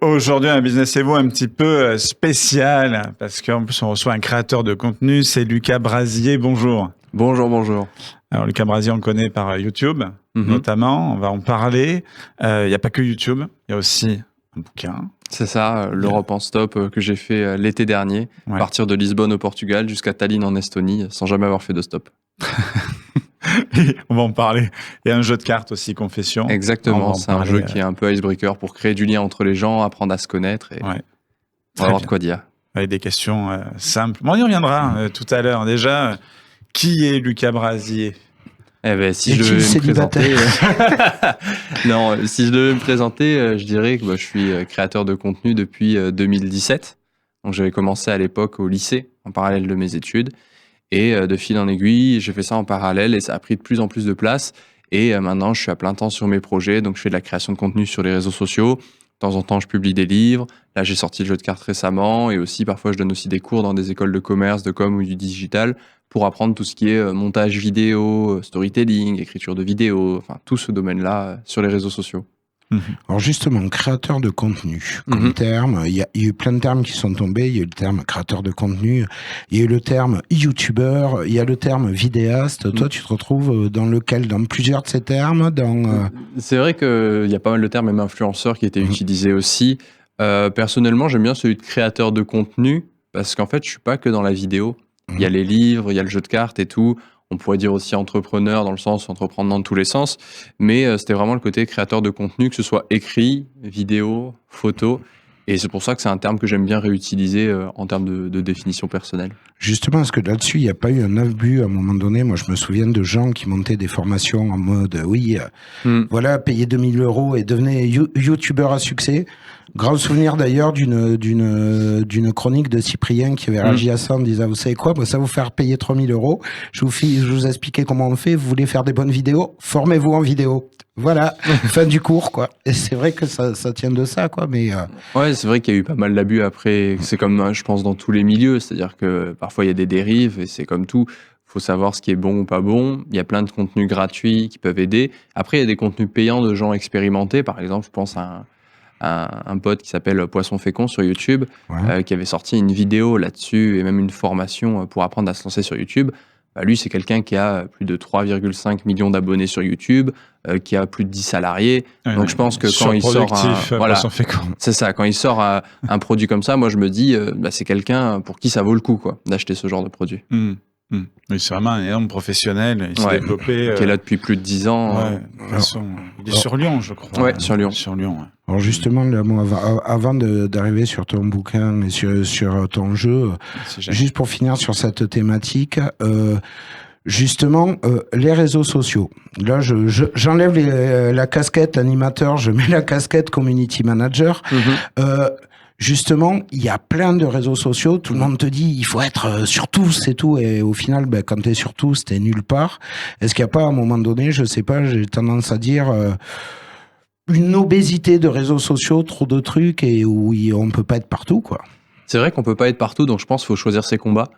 Aujourd'hui, un Business et vous un petit peu spécial, parce qu'en plus, on reçoit un créateur de contenu, c'est Lucas Brasier. Bonjour. Bonjour, bonjour. Alors, Lucas Brasier, on le connaît par YouTube, notamment. On va en parler. Il n'y a pas que YouTube, il y a aussi un bouquin. C'est ça, l'Europe en stop que j'ai fait l'été dernier, partir de Lisbonne au Portugal jusqu'à Tallinn en Estonie, sans jamais avoir fait de stop. On va en parler. Il y a un jeu de cartes aussi, Confession. Exactement, c'est un jeu qui est un peu icebreaker pour créer du lien entre les gens, apprendre à se connaître et on va avoir de quoi dire. Avec des questions simples. Bon, on y reviendra tout à l'heure. Déjà, qui est Lucas Brasier ? Eh ben, si je devais me présenter, si je devais me présenter, je dirais que je suis créateur de contenu depuis 2017. Donc j'avais commencé à l'époque au lycée, en parallèle de mes études. Et de fil en aiguille, j'ai fait ça en parallèle et ça a pris de plus en plus de place. Et maintenant, je suis à plein temps sur mes projets. Donc je fais de la création de contenu sur les réseaux sociaux. De temps en temps, je publie des livres. Là, j'ai sorti le jeu de cartes récemment. Et aussi, parfois, je donne aussi des cours dans des écoles de commerce, de com ou du digital pour apprendre tout ce qui est montage vidéo, storytelling, écriture de vidéo, enfin tout ce domaine-là sur les réseaux sociaux. Alors justement, créateur de contenu, comme terme, il y a eu plein de termes qui sont tombés. Il y a eu le terme créateur de contenu, il y a eu le terme youtubeur, il y a le terme vidéaste. Toi, tu te retrouves dans lequel? Dans plusieurs de ces termes C'est vrai qu'il y a pas mal de termes, même influenceur, qui étaient utilisés aussi. Personnellement, j'aime bien celui de créateur de contenu, parce qu'en fait, je suis pas que dans la vidéo. Il y a les livres, il y a le jeu de cartes et tout. On pourrait dire aussi entrepreneur dans le sens entreprendre dans tous les sens, mais c'était vraiment le côté créateur de contenu, que ce soit écrit, vidéo, photo. Et c'est pour ça que c'est un terme que j'aime bien réutiliser en termes de définition personnelle. Justement, parce que là-dessus, il n'y a pas eu un abus à un moment donné. Moi, je me souviens de gens qui montaient des formations en mode, voilà, payez 2000 € et devenez youtubeur à succès. Grand souvenir d'ailleurs d'une chronique de Cyprien qui avait réagi à ça en disant, vous savez quoi, ça va vous faire payer 3000 €. Je vous expliquais comment on fait. Vous voulez faire des bonnes vidéos? Formez-vous en vidéo. Voilà, fin du cours, quoi. Et c'est vrai que ça tient de ça, quoi. Mais ouais, c'est vrai qu'il y a eu pas mal d'abus après. C'est comme, je pense, dans tous les milieux. C'est-à-dire que parfois il y a des dérives et c'est comme tout. Faut savoir ce qui est bon ou pas bon. Il y a plein de contenus gratuits qui peuvent aider. Après, il y a des contenus payants de gens expérimentés. Par exemple, je pense à un pote qui s'appelle Poisson Fécond sur YouTube, qui avait sorti une vidéo là-dessus et même une formation pour apprendre à se lancer sur YouTube. Lui, c'est quelqu'un qui a plus de 3,5 millions d'abonnés sur YouTube, qui a plus de 10 salariés. Donc, je pense que quand il sort c'est ça, quand il sort un produit comme ça, moi, je me dis, c'est quelqu'un pour qui ça vaut le coup, quoi, d'acheter ce genre de produit. Oui, c'est vraiment un énorme professionnel. Il s'est développé. Qui est là depuis plus de 10 ans. De toute façon, il est sur Lyon, je crois. Ouais, sur Lyon. Alors justement, là, moi, avant d'arriver sur ton bouquin et sur ton jeu, juste pour finir sur cette thématique, justement, les réseaux sociaux. Là, j'enlève la casquette animateur, je mets la casquette community manager. Justement, il y a plein de réseaux sociaux. Tout le monde te dit, il faut être sur tous et tout. Et au final, quand t'es sur tous, t'es nulle part. Est-ce qu'il n'y a pas, à un moment donné, je sais pas, j'ai tendance à dire, une obésité de réseaux sociaux, trop de trucs et où on peut pas être partout, quoi. C'est vrai qu'on peut pas être partout, donc je pense qu'il faut choisir ses combats.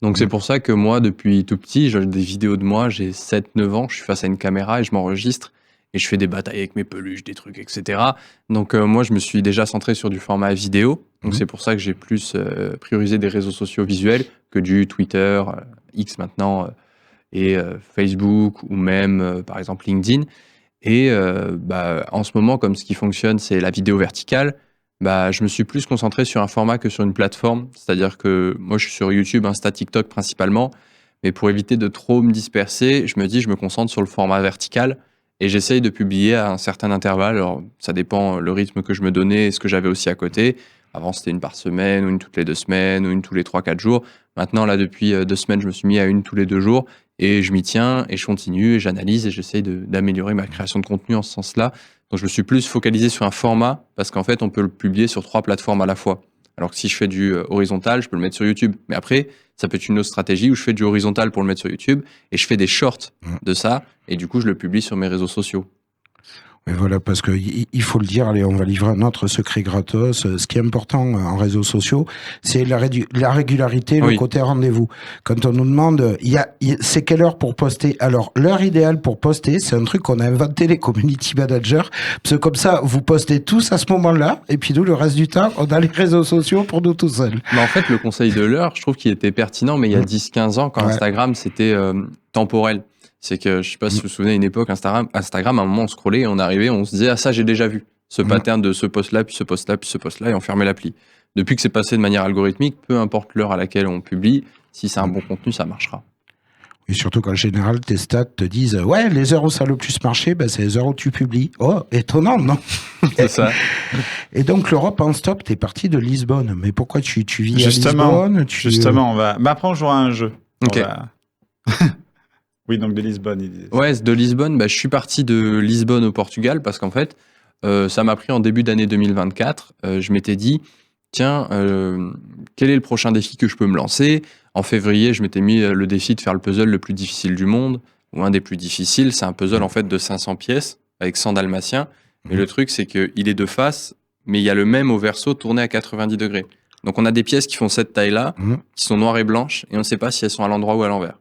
Donc c'est pour ça que moi, depuis tout petit, j'ai des vidéos de moi, j'ai 7-9 ans, je suis face à une caméra et je m'enregistre. Et je fais des batailles avec mes peluches, des trucs, etc. Donc moi, je me suis déjà centré sur du format vidéo. Donc c'est pour ça que j'ai plus priorisé des réseaux sociaux visuels que du Twitter, X maintenant, et Facebook ou même, par exemple, LinkedIn. Et en ce moment, comme ce qui fonctionne, c'est la vidéo verticale, je me suis plus concentré sur un format que sur une plateforme. C'est-à-dire que moi, je suis sur YouTube, Insta, TikTok principalement. Mais pour éviter de trop me disperser, je me dis, je me concentre sur le format vertical. Et j'essaye de publier à un certain intervalle. Alors, ça dépend le rythme que je me donnais et ce que j'avais aussi à côté. Avant, c'était une par semaine, ou une toutes les 2 semaines, ou une tous les 3-4 jours. Maintenant, là, depuis 2 semaines, je me suis mis à une tous les 2 jours. Et je m'y tiens, et je continue, et j'analyse, et j'essaye d'améliorer ma création de contenu en ce sens-là. Donc, je me suis plus focalisé sur un format, parce qu'en fait, on peut le publier sur 3 plateformes à la fois. Alors que si je fais du horizontal, je peux le mettre sur YouTube. Mais après, ça peut être une autre stratégie où je fais du horizontal pour le mettre sur YouTube et je fais des shorts de ça et du coup, je le publie sur mes réseaux sociaux. Mais voilà, parce que il faut le dire, allez, on va livrer un autre secret gratos. Ce qui est important en réseaux sociaux, c'est la régularité, le côté rendez-vous. Quand on nous demande, c'est quelle heure pour poster? Alors, l'heure idéale pour poster, c'est un truc qu'on a inventé les community managers. Parce que comme ça, vous postez tous à ce moment-là, et puis nous, le reste du temps, on a les réseaux sociaux pour nous tout seuls. Mais en fait, le conseil de l'heure, je trouve qu'il était pertinent, mais il y a 10-15 ans, quand Instagram, c'était temporel. C'est que, je sais pas si vous vous souvenez, à une époque, Instagram, à un moment, on scrollait et on arrivait, on se disait, ah, ça, j'ai déjà vu. Ce pattern de ce post-là, puis ce post-là, puis ce post-là, et on fermait l'appli. Depuis que c'est passé de manière algorithmique, peu importe l'heure à laquelle on publie, si c'est un bon contenu, ça marchera. Et surtout qu'en général, tes stats te disent, ouais, les heures où ça a le plus marché, c'est les heures où tu publies. Oh, étonnant, non? C'est ça. Et donc, l'Europe en stop, t'es parti de Lisbonne. Mais pourquoi tu vis à Lisbonne? Justement, on va... après, on jouera à un jeu. Ok. Oui, donc de Lisbonne. Ouais, de Lisbonne, je suis parti de Lisbonne au Portugal parce qu'en fait, ça m'a pris en début d'année 2024. Je m'étais dit, tiens, quel est le prochain défi que je peux me lancer? En février, je m'étais mis le défi de faire le puzzle le plus difficile du monde, ou un des plus difficiles. C'est un puzzle en fait de 500 pièces avec 100 dalmatiens. Mais le truc, c'est qu'il est de face, mais il y a le même au verso tourné à 90 degrés. Donc on a des pièces qui font cette taille-là, qui sont noires et blanches, et on ne sait pas si elles sont à l'endroit ou à l'envers.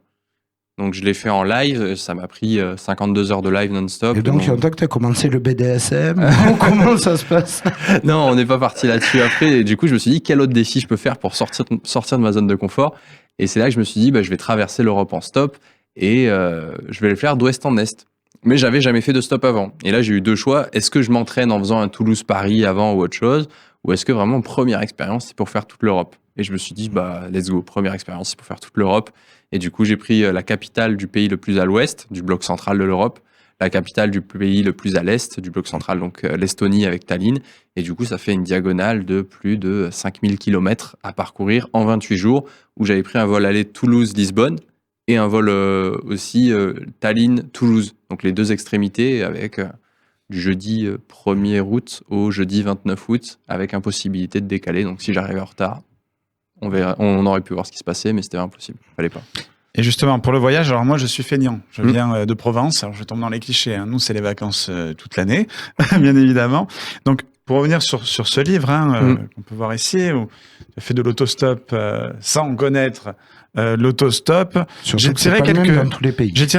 Donc je l'ai fait en live, ça m'a pris 52 heures de live non-stop. Et donc, il y a un temps que tu as commencé le BDSM, comment ça se passe? Non, on n'est pas parti là-dessus après. Et du coup, je me suis dit, quel autre défi je peux faire pour sortir de ma zone de confort? Et c'est là que je me suis dit, je vais traverser l'Europe en stop et je vais le faire d'ouest en est. Mais j'avais jamais fait de stop avant. Et là, j'ai eu deux choix. Est-ce que je m'entraîne en faisant un Toulouse-Paris avant ou autre chose? Ou est-ce que vraiment, première expérience, c'est pour faire toute l'Europe? Et je me suis dit, let's go, première expérience, c'est pour faire toute l'Europe. Et du coup, j'ai pris la capitale du pays le plus à l'ouest, du bloc central de l'Europe, la capitale du pays le plus à l'est, du bloc central, donc l'Estonie avec Tallinn. Et du coup, ça fait une diagonale de plus de 5000 km à parcourir en 28 jours, où j'avais pris un vol aller Toulouse-Lisbonne et un vol aussi Tallinn-Toulouse. Donc les deux extrémités avec du jeudi 1er août au jeudi 29 août, avec impossibilité de décaler. Donc si j'arrivais en retard, on aurait pu voir ce qui se passait, mais c'était impossible. Fallait pas. Et justement, pour le voyage, alors moi, je suis feignant. Je viens de Provence. Alors, je tombe dans les clichés. Nous, c'est les vacances toute l'année, bien évidemment. Donc, pour revenir sur ce livre qu'on peut voir ici, où tu as fait de l'autostop sans connaître l'autostop. J'ai tiré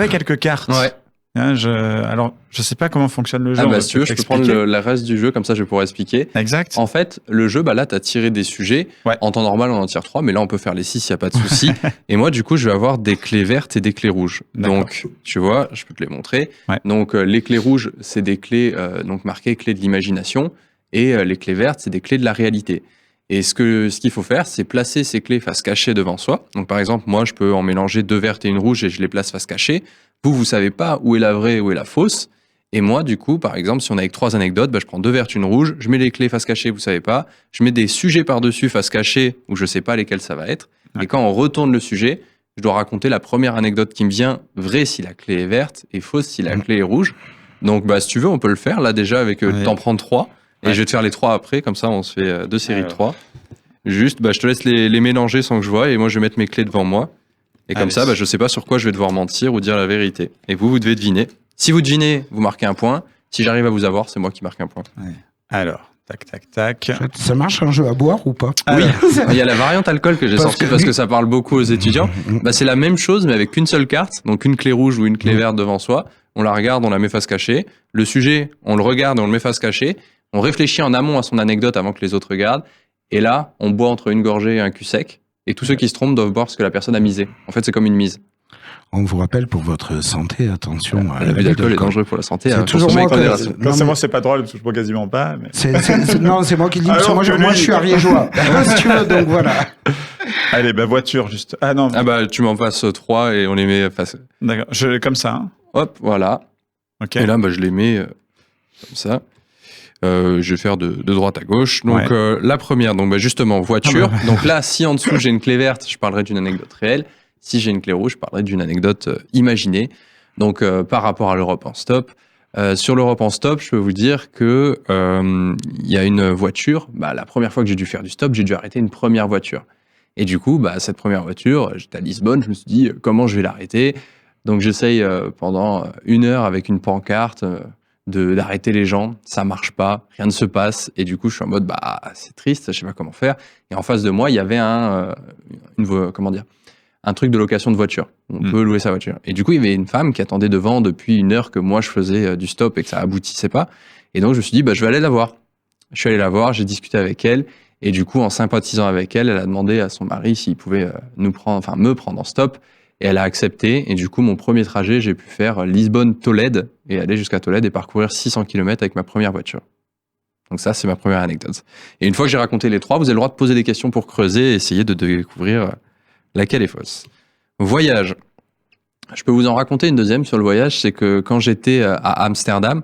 quelques cartes. Ouais. Alors, je sais pas comment fonctionne le jeu. Si tu veux, je peux prendre le reste du jeu, comme ça je vais pouvoir expliquer. Exact. En fait, le jeu, là, tu as tiré des sujets. Ouais. En temps normal, on en tire 3, mais là, on peut faire les 6, il n'y a pas de souci. Et moi, du coup, je vais avoir des clés vertes et des clés rouges. Donc, tu vois, je peux te les montrer. Ouais. Donc, les clés rouges, c'est des clés donc marquées clés de l'imagination. Et les clés vertes, c'est des clés de la réalité. Et ce qu'il faut faire, c'est placer ces clés face cachée devant soi. Donc, par exemple, moi, je peux en mélanger 2 vertes et une rouge et je les place face cachée. Vous savez pas où est la vraie, où est la fausse. Et moi, du coup, par exemple, si on a avec 3 anecdotes, je prends 2 vertes, une rouge, je mets les clés face cachée, vous savez pas. Je mets des sujets par-dessus face cachée où je sais pas lesquels ça va être. Ouais. Et quand on retourne le sujet, je dois raconter la première anecdote qui me vient, vraie si la clé est verte et fausse si la clé est rouge. Donc, si tu veux, on peut le faire là déjà avec t'en prendre 3. Et je vais te faire les 3 après, comme ça on se fait 2 séries de 3. Juste, je te laisse les mélanger sans que je voie et moi je vais mettre mes clés devant moi. Et comme ça, je sais pas sur quoi je vais devoir mentir ou dire la vérité. Et vous devez deviner. Si vous devinez, vous marquez un point. Si j'arrive à vous avoir, c'est moi qui marque un point. Ouais. Alors, tac. Ça marche un jeu à boire ou pas? Oui, il y a la variante alcool que j'ai sortie parce que ça parle beaucoup aux étudiants. C'est la même chose mais avec qu'une seule carte, donc une clé rouge ou une clé verte devant soi. On la regarde, on la met face cachée. Le sujet, on le regarde et on le met face cachée. On réfléchit en amont à son anecdote avant que les autres regardent. Et là, on boit entre une gorgée et un cul sec. Et tous ceux qui se trompent doivent boire ce que la personne a misé. En fait, c'est comme une mise. On vous rappelle pour votre santé, attention. L'abus d'alcool est dangereux pour la santé. C'est toujours moi moi, c'est pas drôle, parce que je bois quasiment pas. Mais... Non, c'est moi qui dis, parce que moi, je suis ariégeois. Si tu veux, donc voilà. Allez, voiture, juste. Ah non. Tu m'en passes 3 et on les met face. D'accord. Comme ça. Hop, voilà. Ok. Et là, je les mets comme ça. Je vais faire de droite à gauche. Donc, la première, justement, voiture. Donc là, si en dessous j'ai une clé verte, je parlerai d'une anecdote réelle. Si j'ai une clé rouge, je parlerai d'une anecdote imaginée. Donc, par rapport à l'Europe en stop. Sur l'Europe en stop, je peux vous dire que il y a une voiture. La première fois que j'ai dû faire du stop, j'ai dû arrêter une première voiture. Et du coup, cette première voiture, j'étais à Lisbonne, je me suis dit, comment je vais l'arrêter? Donc, j'essaye pendant 1 heure avec une pancarte d'arrêter les gens, ça marche pas, rien ne se passe, et du coup je suis en mode c'est triste, je sais pas comment faire. Et en face de moi il y avait un truc de location de voiture, on peut louer sa voiture. Et du coup il y avait une femme qui attendait devant depuis 1 heure que moi je faisais du stop et que ça aboutissait pas. Et donc je me suis dit je vais aller la voir. Je suis allé la voir, j'ai discuté avec elle, et du coup en sympathisant avec elle, elle a demandé à son mari s'il pouvait me prendre en stop. Et elle a accepté, et du coup, mon premier trajet, j'ai pu faire Lisbonne-Tolède, et aller jusqu'à Tolède et parcourir 600 km avec ma première voiture. Donc ça, c'est ma première anecdote. Et une fois que j'ai raconté les 3, vous avez le droit de poser des questions pour creuser et essayer de découvrir laquelle est fausse. Voyage. Je peux vous en raconter une deuxième sur le voyage, c'est que quand j'étais à Amsterdam,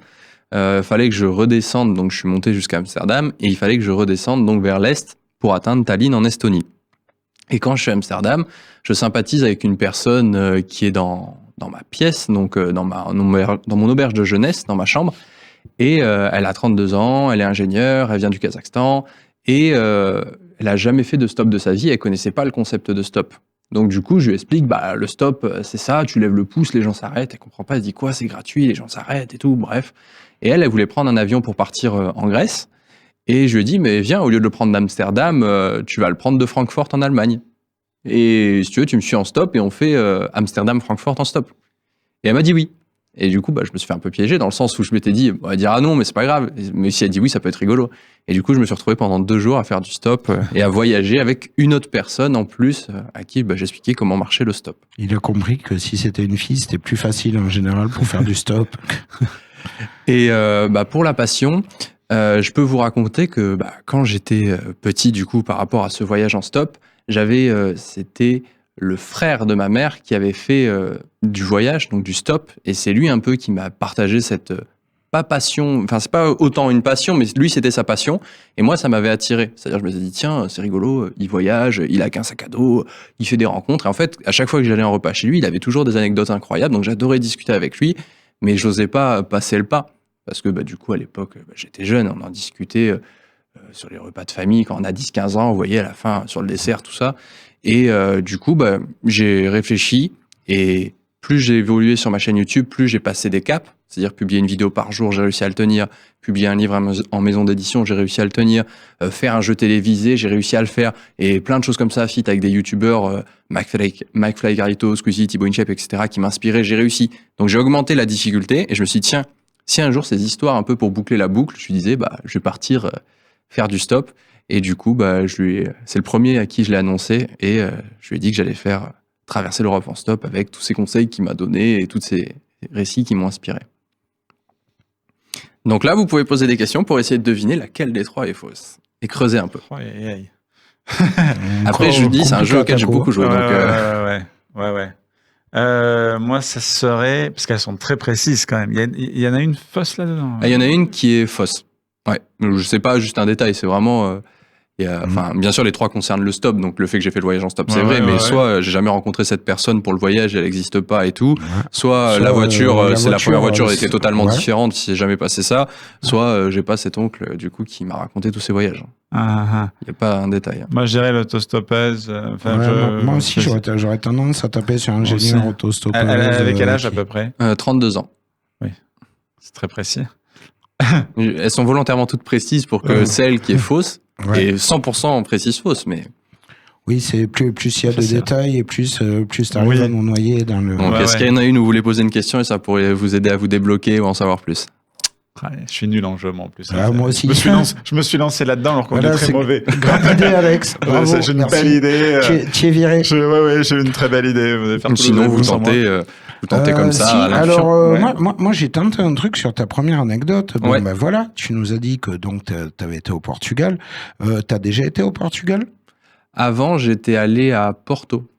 fallait que je redescende, donc je suis monté jusqu'à Amsterdam, et il fallait que je redescende donc vers l'est pour atteindre Tallinn en Estonie. Et quand je suis à Amsterdam, je sympathise avec une personne qui est dans ma pièce, donc dans mon auberge de jeunesse, dans ma chambre. Et elle a 32 ans, elle est ingénieure, elle vient du Kazakhstan. Et elle a jamais fait de stop de sa vie, elle connaissait pas le concept de stop. Donc du coup, je lui explique, le stop, c'est ça, tu lèves le pouce, les gens s'arrêtent. Elle comprend pas, elle dit quoi, c'est gratuit, les gens s'arrêtent et tout, bref. Et elle voulait prendre un avion pour partir en Grèce. Et je lui ai dit, mais viens, au lieu de le prendre d'Amsterdam, tu vas le prendre de Francfort en Allemagne. Et si tu veux, tu me suis en stop et on fait Amsterdam-Francfort en stop. Et elle m'a dit oui. Et du coup, je me suis fait un peu piéger dans le sens où je m'étais dit, on va dire non, mais c'est pas grave. Mais si elle dit oui, ça peut être rigolo. Et du coup, je me suis retrouvé pendant 2 jours à faire du stop et à voyager avec une autre personne en plus à qui j'expliquais comment marchait le stop. Il a compris que si c'était une fille, c'était plus facile en général pour faire du stop. Et pour la passion, je peux vous raconter que quand j'étais petit, du coup, par rapport à ce voyage en stop, c'était le frère de ma mère qui avait fait du voyage, donc du stop, et c'est lui un peu qui m'a partagé cette pas passion, enfin c'est pas autant une passion, mais lui c'était sa passion, et moi ça m'avait attiré. C'est-à-dire je me suis dit tiens c'est rigolo, il voyage, il a qu'un sac à dos, il fait des rencontres, et en fait à chaque fois que j'allais en repas chez lui, il avait toujours des anecdotes incroyables, donc j'adorais discuter avec lui, mais j'osais pas passer le pas, parce que du coup à l'époque j'étais jeune, on en discutait sur les repas de famille, quand on a 10-15 ans, vous voyez, à la fin, sur le dessert, tout ça. Et du coup, j'ai réfléchi, et plus j'ai évolué sur ma chaîne YouTube, plus j'ai passé des caps, c'est-à-dire publier une vidéo par jour, j'ai réussi à le tenir, publier un livre en maison d'édition, j'ai réussi à le tenir, faire un jeu télévisé, j'ai réussi à le faire, et plein de choses comme ça, fit avec des youtubeurs, McFly Garito, Squeezie, Thibaut InShape, etc., qui m'inspiraient, j'ai réussi. Donc j'ai augmenté la difficulté, et je me suis dit, tiens, si un jour ces histoires un peu pour boucler la boucle, je me disais, je vais partir faire du stop. Et du coup, c'est le premier à qui je l'ai annoncé, et je lui ai dit que j'allais faire traverser l'Europe en stop avec tous ces conseils qu'il m'a donnés et tous ces récits qui m'ont inspiré. Donc là, vous pouvez poser des questions pour essayer de deviner laquelle des 3 est fausse et creuser un peu. Après, je vous dis, c'est un jeu auquel j'ai beaucoup joué. Ouais. Moi, ça serait parce qu'elles sont très précises quand même. Il y en a une fausse là-dedans. Il y en a une qui est fausse. Ouais, je sais pas, juste un détail, c'est vraiment. Bien sûr, les 3 concernent le stop, donc le fait que j'ai fait le voyage en stop, c'est vrai, mais soit j'ai jamais rencontré cette personne pour le voyage, elle n'existe pas et tout, soit la voiture, la première voiture était totalement différente, il s'est jamais passé ça, soit j'ai pas cet oncle du coup qui m'a raconté tous ces voyages. Il n'y a pas un détail. Moi, je dirais l'autostoppeuse. Moi aussi, j'aurais tendance à taper sur un ingénieur autostoppeuse. Avec quel âge à peu près 32 ans. Oui, c'est très précis. Elles sont volontairement toutes précises pour que celle qui est fausse est 100% précise fausse, mais... Oui, c'est plus il y a de détails et plus t'arrives à nous noyer dans le... Donc, est-ce qu'il y en a une où vous voulez poser une question et ça pourrait vous aider à vous débloquer ou en savoir plus? Je suis nul en jeu, moi, en plus. Moi aussi. Je me suis lancé là-dedans alors qu'on est très mauvais. Grande idée, Alex. Bravo, j'ai une belle idée. Tu es viré. J'ai une très belle idée. Sinon, vous tentez comme ça. Alors, moi, j'ai tenté un truc sur ta première anecdote. Voilà, tu nous as dit que donc tu avais été au Portugal. Tu as déjà été au Portugal? Avant, j'étais allé à Porto.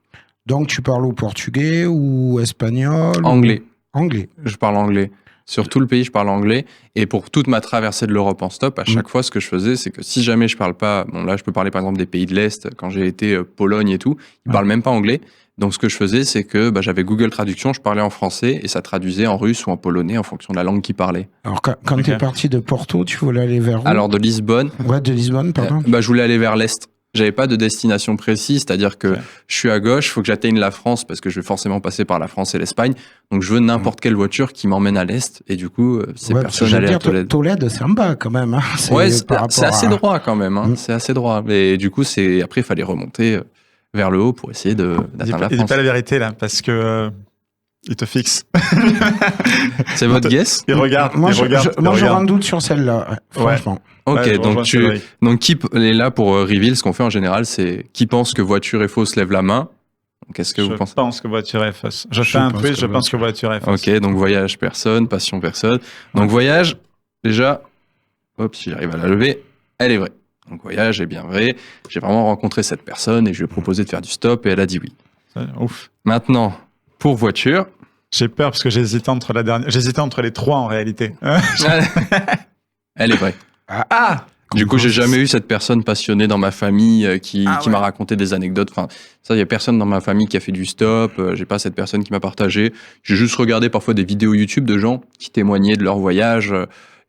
Donc, tu parles au portugais ou espagnol? Anglais. Anglais. Je parle anglais. Sur tout le pays, je parle anglais. Et pour toute ma traversée de l'Europe en stop, à chaque fois, ce que je faisais, c'est que si jamais je parle pas... Bon, là, je peux parler par exemple des pays de l'Est, quand j'ai été Pologne et tout, ils parlent même pas anglais. Donc, ce que je faisais, c'est que j'avais Google Traduction, je parlais en français et ça traduisait en russe ou en polonais en fonction de la langue qu'ils parlaient. Alors, quand tu es parti de Porto, tu voulais aller vers où? Alors, de Lisbonne. Ouais, de Lisbonne, pardon. Je voulais aller vers l'Est. j'avais pas de destination précise, c'est-à-dire que je suis à gauche, il faut que j'atteigne la France parce que je vais forcément passer par la France et l'Espagne. Donc je veux n'importe quelle voiture qui m'emmène à l'est et du coup ces personnes allaient à Tolède. Tolède, c'est en bas quand même. Hein. C'est assez droit quand même. Hein. C'est assez droit. Et du coup après il fallait remonter vers le haut pour essayer d'atteindre la France. Dis pas la vérité là parce que il te fixe. C'est votre guess? Il regarde. Moi, j'aurais un doute sur celle-là, franchement. Ok, ouais, donc qui est là pour reveal? Ce qu'on fait en général, c'est qui pense que voiture est fausse lève la main. Qu'est-ce que vous pensez? Je pense que voiture est fausse. Je fais un quiz, je pense que voiture est fausse. Ok, donc voyage personne, passion personne. Donc voyage, déjà, hop, si j'arrive à la lever, elle est vraie. Donc voyage est bien vrai. J'ai vraiment rencontré cette personne et je lui ai proposé de faire du stop et elle a dit oui. Ouf. Maintenant, pour voiture. J'ai peur parce que j'hésitais entre les trois en réalité. Elle est vraie. Du coup, j'ai jamais eu cette personne passionnée dans ma famille qui m'a raconté des anecdotes. Enfin, ça, il y a personne dans ma famille qui a fait du stop. J'ai pas cette personne qui m'a partagé. J'ai juste regardé parfois des vidéos YouTube de gens qui témoignaient de leur voyage.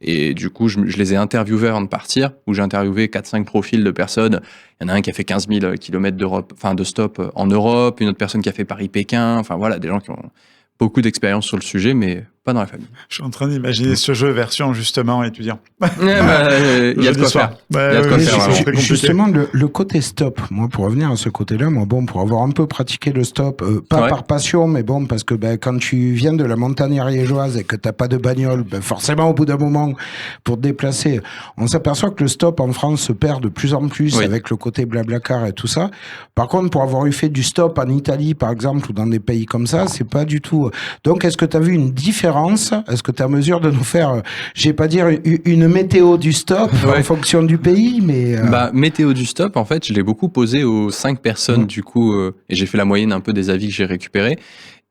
Et du coup, je les ai interviewés avant de partir, où j'ai interviewé 4-5 profils de personnes. Il y en a un qui a fait 15 000 km de stop en Europe, une autre personne qui a fait Paris-Pékin. Enfin voilà, des gens qui ont beaucoup d'expérience sur le sujet, mais pas dans la famille. Je suis en train d'imaginer ce jeu version justement étudiant. Il y a de quoi faire. Il y a de quoi faire. Justement, le côté stop, moi pour revenir à ce côté-là, pour avoir un peu pratiqué le stop, pas par passion, mais bon, parce que quand tu viens de la montagne ariégeoise et que t'as pas de bagnole, forcément au bout d'un moment, pour te déplacer, on s'aperçoit que le stop en France se perd de plus en plus avec le côté blablacar et tout ça. Par contre, pour avoir eu fait du stop en Italie, par exemple, ou dans des pays comme ça, c'est pas du tout. Donc, est-ce que tu as vu une différence? Est-ce que tu es à mesure de nous faire, je vais pas dire une météo du stop en fonction du pays, mais... Météo du stop, en fait, je l'ai beaucoup posé aux 5 personnes, du coup, et j'ai fait la moyenne un peu des avis que j'ai récupérés.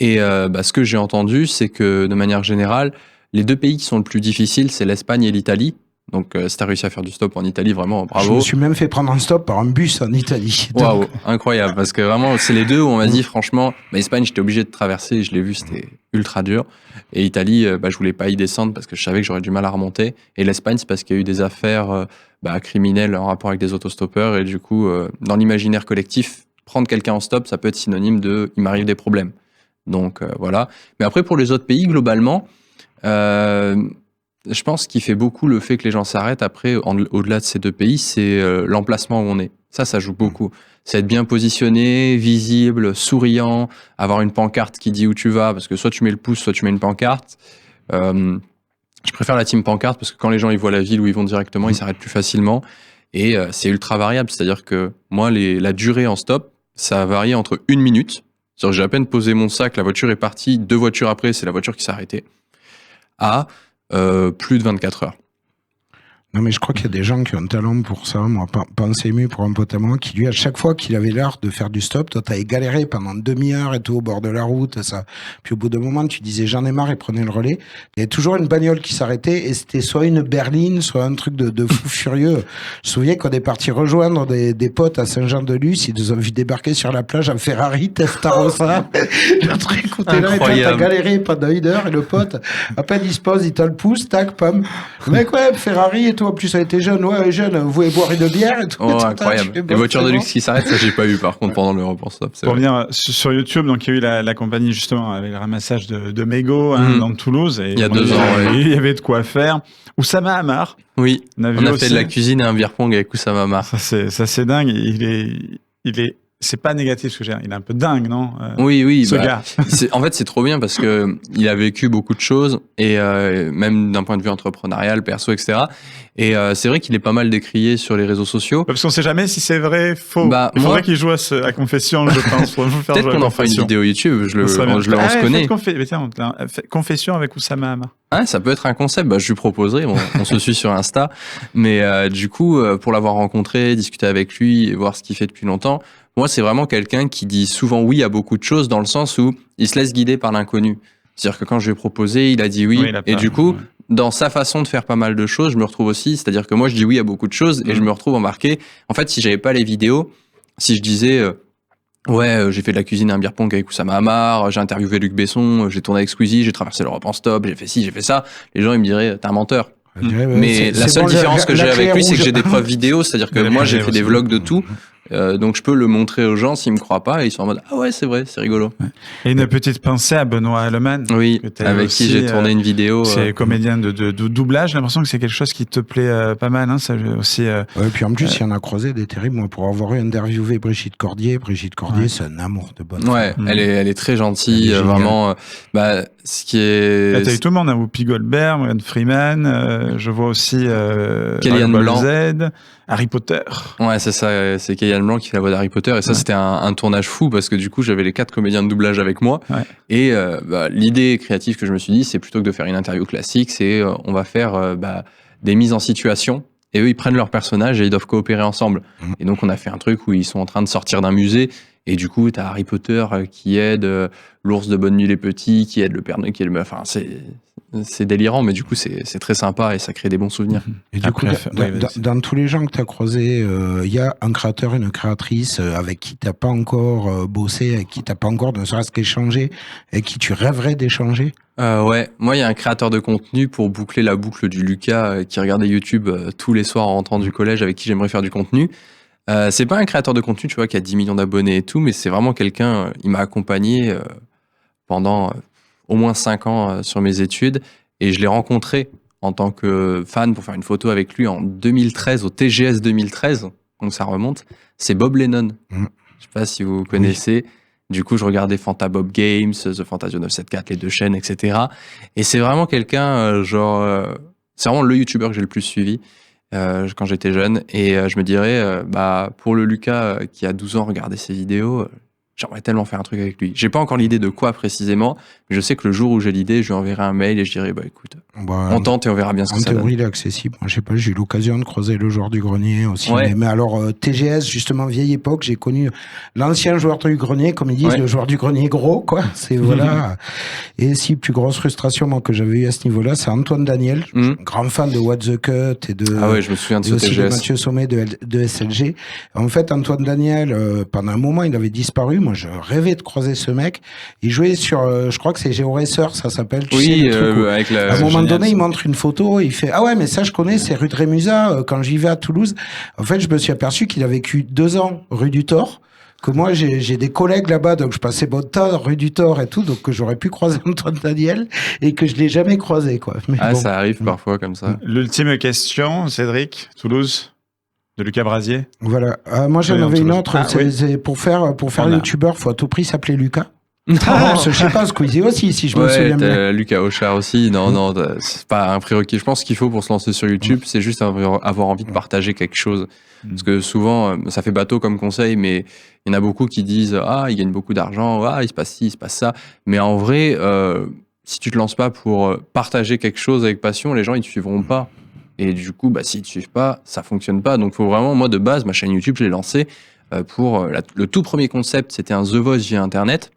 Et ce que j'ai entendu, c'est que, de manière générale, les 2 pays qui sont le plus difficiles, c'est l'Espagne et l'Italie. Donc, si t'as réussi à faire du stop en Italie, vraiment, bravo. Je me suis même fait prendre un stop par un bus en Italie. Waouh, incroyable. Parce que vraiment, c'est les 2 où on m'a dit, franchement, Espagne, j'étais obligé de traverser, je l'ai vu, c'était ultra dur. Et Italie, je voulais pas y descendre parce que je savais que j'aurais du mal à remonter. Et l'Espagne, c'est parce qu'il y a eu des affaires criminelles en rapport avec des autostoppeurs. Et du coup, dans l'imaginaire collectif, prendre quelqu'un en stop, ça peut être synonyme de « il m'arrive des problèmes ». Donc, voilà. Mais après, pour les autres pays, globalement... je pense qu'il fait beaucoup le fait que les gens s'arrêtent après, au-delà de ces 2 pays, c'est l'emplacement où on est. Ça joue beaucoup. C'est être bien positionné, visible, souriant, avoir une pancarte qui dit où tu vas, parce que soit tu mets le pouce, soit tu mets une pancarte. Je préfère la team pancarte, parce que quand les gens ils voient la ville où ils vont directement, ils s'arrêtent plus facilement. Et c'est ultra variable, c'est-à-dire que moi, la durée en stop, ça varie entre 1 minute, c'est-à-dire que j'ai à peine posé mon sac, la voiture est partie, 2 voitures après, c'est la voiture qui s'est arrêtée, à... plus de 24 heures. Non, mais je crois qu'il y a des gens qui ont un talent pour ça. Moi, pensez ému pour un pote à moi qui, lui, à chaque fois qu'il avait l'heure de faire du stop, toi, t'avais galéré pendant 1/2 heure et tout au bord de la route, ça. Puis au bout d'un moment, tu disais j'en ai marre et prenais le relais. Il y avait toujours une bagnole qui s'arrêtait et c'était soit une berline, soit un truc de fou furieux. Je me souviens qu'on est parti rejoindre des potes à Saint-Jean-de-Luz. Ils nous ont vu débarquer sur la plage en Ferrari, Testarossa. Le truc où t'es là et t'as galéré pendant 1 heure et le pote, à peine il se pose, il t'a le pouce, tac, pam. Le mec, Ferrari et tout. En plus, ça a été jeune, vous voulez boire une bière et tout. Oh, incroyable. Les voitures de luxe qui s'arrêtent, ça, j'ai pas eu, par contre, pendant le report stop. Pour venir sur YouTube, donc, il y a eu la compagnie, justement, avec le ramassage de mégots, dans Toulouse. Et il y a 2 ans, il y avait de quoi faire. Oussama Hamar. Oui. On a fait de la cuisine et un beer pong avec Oussama Hamar. Ça, c'est dingue. Il est, c'est pas négatif ce que j'ai dit. Il est un peu dingue, non? Oui, ce gars. En fait, c'est trop bien parce que il a vécu beaucoup de choses et même d'un point de vue entrepreneurial, perso, etc. Et c'est vrai qu'il est pas mal décrié sur les réseaux sociaux. Parce qu'on sait jamais si c'est vrai, faux. Il faudrait qu'il joue à Confession, je pense. Peut-être qu'on en fera une vidéo YouTube. On se connaît. Confession avec Oussama Hamar. Ah, ça peut être un concept. Je lui proposerai. On se suit sur Insta. Mais du coup, pour l'avoir rencontré, discuter avec lui et voir ce qu'il fait depuis longtemps, moi, c'est vraiment quelqu'un qui dit souvent oui à beaucoup de choses dans le sens où il se laisse guider par l'inconnu. C'est-à-dire que quand je lui ai proposé, il a dit oui. Et du coup, dans sa façon de faire pas mal de choses, je me retrouve aussi. C'est-à-dire que moi, je dis oui à beaucoup de choses et je me retrouve embarqué. En fait, si j'avais pas les vidéos, si je disais j'ai fait de la cuisine et un beer pong avec Oussama Hamar, j'ai interviewé Luc Besson, j'ai tourné avec Squeezie, j'ai traversé l'Europe en stop, j'ai fait ci, j'ai fait ça, les gens ils me diraient t'es un menteur. Mais la seule différence que j'ai avec lui, c'est que j'ai des preuves vidéo, c'est-à-dire que moi j'ai fait des vlogs de tout. Donc je peux le montrer aux gens s'ils me croient pas et ils sont en mode ah ouais c'est vrai, c'est rigolo. Ouais. Et une petite pensée à Benoît Allemann. Oui, avec qui j'ai tourné une vidéo. C'est comédien de doublage. J'ai l'impression que c'est quelque chose qui te plaît pas mal. Hein, ça aussi. Ouais, puis en plus il y en a croisé des terribles. Moi pour avoir eu interviewé Brigitte Cordier, c'est un amour de bonne. Ouais, elle est très gentille, vraiment. Ce qui est. Là, t'as eu tout le monde, hein, Whoopi Goldberg, Morgan Freeman. Je vois aussi Kellyanne Blanc. Z, Harry Potter. Ouais, c'est ça, c'est Kellyanne Blanc qui fait la voix d'Harry Potter. Et ça, c'était un tournage fou parce que du coup, j'avais les 4 comédiens de doublage avec moi. Ouais. Et l'idée créative que je me suis dit, c'est plutôt que de faire une interview classique, c'est on va faire des mises en situation. Et eux, ils prennent leur personnage et ils doivent coopérer ensemble. Et donc, on a fait un truc où ils sont en train de sortir d'un musée. Et du coup, t'as Harry Potter qui aide l'ours de Bonne Nuit les Petits, qui aide le Père Noël, qui aide le... Enfin, c'est délirant, mais du coup, c'est très sympa et ça crée des bons souvenirs. Et du coup, dans tous les gens que tu as croisés, il y a un créateur, une créatrice avec qui tu n'as pas encore bossé, avec qui tu n'as pas encore ne serait-ce qu'échangé, avec qui tu rêverais d'échanger? Ouais, moi, il y a un créateur de contenu pour boucler la boucle du Lucas qui regardait YouTube tous les soirs en rentrant du collège, avec qui j'aimerais faire du contenu. C'est pas un créateur de contenu, tu vois, qui a 10 millions d'abonnés et tout, mais c'est vraiment quelqu'un, il m'a accompagné pendant au moins 5 ans sur mes études, et je l'ai rencontré en tant que fan pour faire une photo avec lui en 2013, au TGS 2013, donc ça remonte, c'est Bob Lennon. Je sais pas si vous connaissez. Du coup, je regardais Fanta Bob Games, The Fantasio 974, les 2 chaînes, etc. Et c'est vraiment quelqu'un, c'est vraiment le youtubeur que j'ai le plus suivi quand j'étais jeune. Et je me dirais, pour le Lucas qui a 12 ans, regarder ses vidéos, j'aimerais tellement faire un truc avec lui. J'ai pas encore l'idée de quoi précisément, mais je sais que le jour où j'ai l'idée, je lui enverrai un mail et je dirais, écoute, on tente et on verra bien ce que ça donne. En théorie, il est accessible. Moi, je sais pas, j'ai eu l'occasion de croiser le joueur du grenier aussi. Ouais. Mais alors, TGS, justement, vieille époque, j'ai connu l'ancien joueur du grenier, comme ils disent, le joueur du grenier gros, quoi. C'est, voilà. Et si, plus grosse frustration, moi, que j'avais eu à ce niveau-là, c'est Antoine Daniel. Je suis un grand fan de What the Cut et de. Ah ouais, je me souviens de ce TGS. De Mathieu Sommet de SLG. En fait, Antoine Daniel, pendant un moment, il avait disparu. Moi, je rêvais de croiser ce mec. Il jouait sur, je crois que c'est GeoRacer, ça s'appelle. Oui, avec la. À un moment donné, il montre une photo, il fait, ah ouais, mais ça, je connais, c'est rue de Rémusat, quand j'y vais à Toulouse. En fait, je me suis aperçu qu'il a vécu 2 ans rue du Thor. Que moi, j'ai des collègues là-bas, donc je passais bon temps rue du Thor et tout, donc que j'aurais pu croiser Antoine Daniel et que je l'ai jamais croisé, quoi. Mais bon. Ça arrive parfois comme ça. L'ultime question, Cédric, Toulouse, de Lucas Brasier. Voilà. Moi, j'en avais une autre. C'est pour faire youtubeur, faut à tout prix s'appeler Lucas. Je sais pas, Squeezie aussi, si je me souviens bien. Lucas Auchard aussi. Non, c'est pas un prérequis. Je pense qu'il faut pour se lancer sur YouTube, c'est juste avoir envie de partager quelque chose. Parce que souvent, ça fait bateau comme conseil, mais il y en a beaucoup qui disent ah, ils gagnent beaucoup d'argent, ah, il se passe ci, il se passe ça. Mais en vrai, si tu te lances pas pour partager quelque chose avec passion, les gens ils te suivront pas. Et du coup, s'ils te suivent pas, ça fonctionne pas. Donc, faut vraiment, moi de base, ma chaîne YouTube, je l'ai lancée pour le tout premier concept, c'était un The Voice via Internet.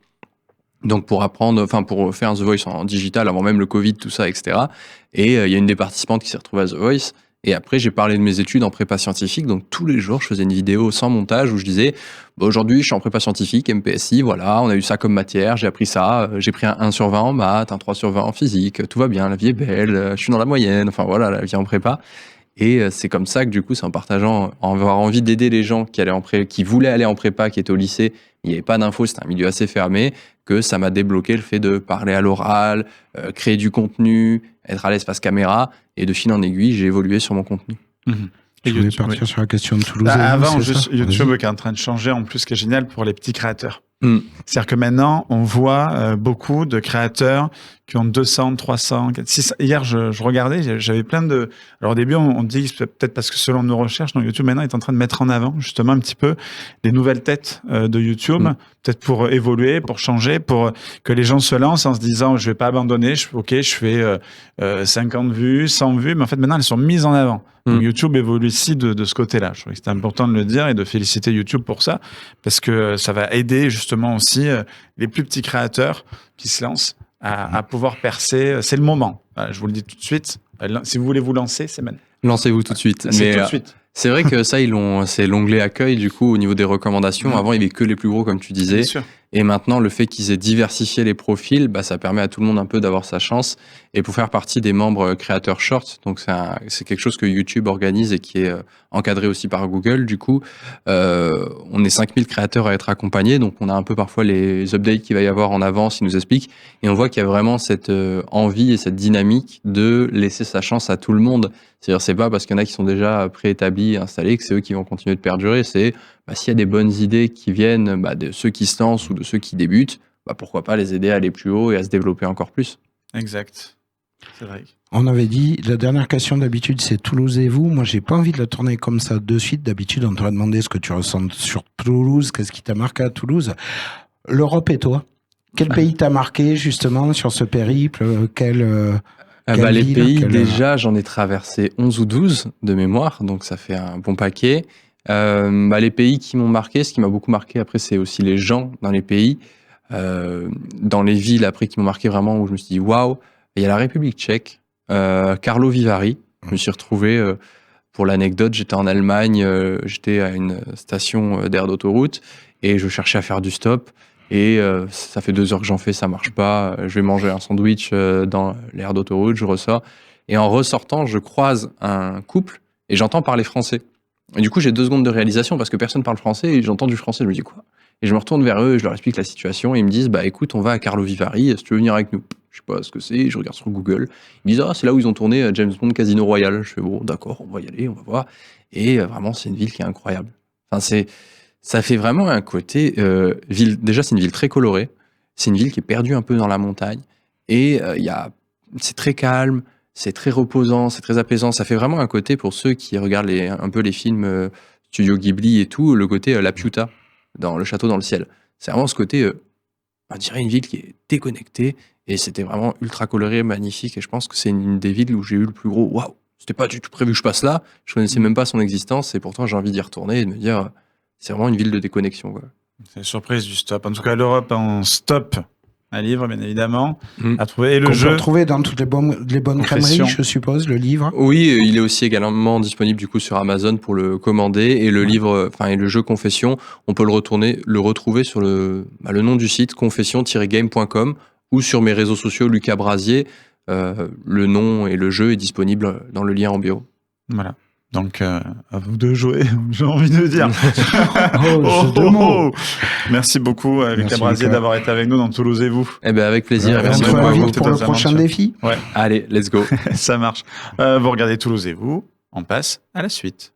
Donc pour faire un The Voice en digital avant même le Covid, tout ça, etc. Et il y a une des participantes qui s'est retrouvée à The Voice. Et après, j'ai parlé de mes études en prépa scientifique. Donc tous les jours, je faisais une vidéo sans montage où je disais aujourd'hui, je suis en prépa scientifique, MPSI, voilà, on a eu ça comme matière, j'ai appris ça, j'ai pris un 1/20 en maths, un 3/20 en physique, tout va bien, la vie est belle, je suis dans la moyenne, enfin voilà, la vie en prépa. Et c'est comme ça que du coup, c'est en partageant, en avoir envie d'aider les gens qui voulaient aller en prépa, qui étaient au lycée, il n'y avait pas d'infos, c'était un milieu assez fermé, que ça m'a débloqué le fait de parler à l'oral, créer du contenu, être à l'aise face caméra, et de fil en aiguille, j'ai évolué sur mon contenu. Et je voulais partir sur la question de Toulouse. Avant, juste YouTube qui est en train de changer, en plus, qui est génial pour les petits créateurs. C'est-à-dire que maintenant, on voit beaucoup de créateurs qui ont 200, 300, 600. Hier, je regardais, j'avais plein de... Alors au début, on dit, peut-être parce que selon nos recherches, donc YouTube maintenant est en train de mettre en avant justement un petit peu les nouvelles têtes de YouTube, peut-être pour évoluer, pour changer, pour que les gens se lancent en se disant, je vais pas abandonner, je fais 50 vues, 100 vues, mais en fait maintenant, elles sont mises en avant. Donc YouTube évolue ici de ce côté-là. Je trouvais que c'était important de le dire et de féliciter YouTube pour ça, parce que ça va aider justement aussi les plus petits créateurs qui se lancent à pouvoir percer. C'est le moment. Voilà, je vous le dis tout de suite. Si vous voulez vous lancer, c'est maintenant. Lancez-vous tout de suite. C'est tout de suite. C'est vrai que ça, c'est l'onglet accueil, du coup, au niveau des recommandations. Avant, il n'y avait que les plus gros, comme tu disais. Et maintenant, le fait qu'ils aient diversifié les profils, bah, ça permet à tout le monde un peu d'avoir sa chance. Et pour faire partie des membres créateurs Shorts, donc c'est quelque chose que YouTube organise et qui est encadré aussi par Google, du coup, on est 5000 créateurs à être accompagnés. Donc, on a un peu parfois les updates qu'il va y avoir en avance, ils nous expliquent. Et on voit qu'il y a vraiment cette envie et cette dynamique de laisser sa chance à tout le monde. C'est-à-dire, c'est pas parce qu'il y en a qui sont déjà préétablis, installés, que c'est eux qui vont continuer de perdurer. C'est s'il y a des bonnes idées qui viennent de ceux qui se lancent ou de ceux qui débutent, pourquoi pas les aider à aller plus haut et à se développer encore plus. Exact. C'est vrai. On avait dit, la dernière question d'habitude, c'est Toulouse et vous. Moi, j'ai pas envie de la tourner comme ça de suite. D'habitude, on t'aurait demandé ce que tu ressens sur Toulouse, qu'est-ce qui t'a marqué à Toulouse. L'Europe et toi, quel pays t'a marqué justement sur ce périple? Les pays, déjà, j'en ai traversé 11 ou 12 de mémoire, donc ça fait un bon paquet. Les pays qui m'ont marqué, ce qui m'a beaucoup marqué après, c'est aussi les gens dans les pays. Dans les villes après qui m'ont marqué vraiment, où je me suis dit waouh, il y a la République tchèque, Karlovy Vary. Je me suis retrouvé, pour l'anecdote, j'étais en Allemagne, j'étais à une station d'aire d'autoroute et je cherchais à faire du stop. Et ça fait 2 heures que j'en fais, ça marche pas. Je vais manger un sandwich dans l'aire d'autoroute, je ressors. Et en ressortant, je croise un couple et j'entends parler français. Et du coup, j'ai 2 secondes de réalisation parce que personne parle français et j'entends du français. Je me dis quoi? Et je me retourne vers eux et je leur explique la situation. Et ils me disent, écoute, on va à Karlovy Vary, est-ce que tu veux venir avec nous? Je sais pas ce que c'est, je regarde sur Google. Ils me disent, c'est là où ils ont tourné James Bond Casino Royale. Je fais, bon, d'accord, on va y aller, on va voir. Et vraiment, c'est une ville qui est incroyable. Enfin, ça fait vraiment un côté ville. Déjà, c'est une ville très colorée. C'est une ville qui est perdue un peu dans la montagne. Et c'est très calme, c'est très reposant, c'est très apaisant. Ça fait vraiment un côté, pour ceux qui regardent un peu les films Studio Ghibli et tout, le côté La Piuta, dans Le Château dans le ciel. C'est vraiment ce côté, on dirait une ville qui est déconnectée. Et c'était vraiment ultra coloré, magnifique. Et je pense que c'est une des villes où j'ai eu le plus gros waouh. C'était pas du tout prévu que je passe là. Je connaissais même pas son existence. Et pourtant, j'ai envie d'y retourner et de me dire... C'est vraiment une ville de déconnexion, quoi. C'est la surprise du stop. En tout cas, l'Europe en stop, un livre, bien évidemment, à trouver. Et le jeu. On peut retrouver dans toutes les bonnes crèmeries, je suppose, le livre. Oui, il est aussi également disponible du coup sur Amazon pour le commander. Et le livre, et le jeu Confession, on peut le retrouver sur le nom du site, confession-game.com, ou sur mes réseaux sociaux, Lucas Brasier. Le nom et le jeu est disponible dans le lien en bio. Voilà. Donc, à vous de jouer, j'ai envie de dire. Merci beaucoup, Lucas Brasier, d'avoir été avec nous dans Toulouse et vous. Avec plaisir. Merci beaucoup à vous pour le prochain défi. Ouais. Allez, let's go. Ça marche. Vous regardez Toulouse et vous, on passe à la suite.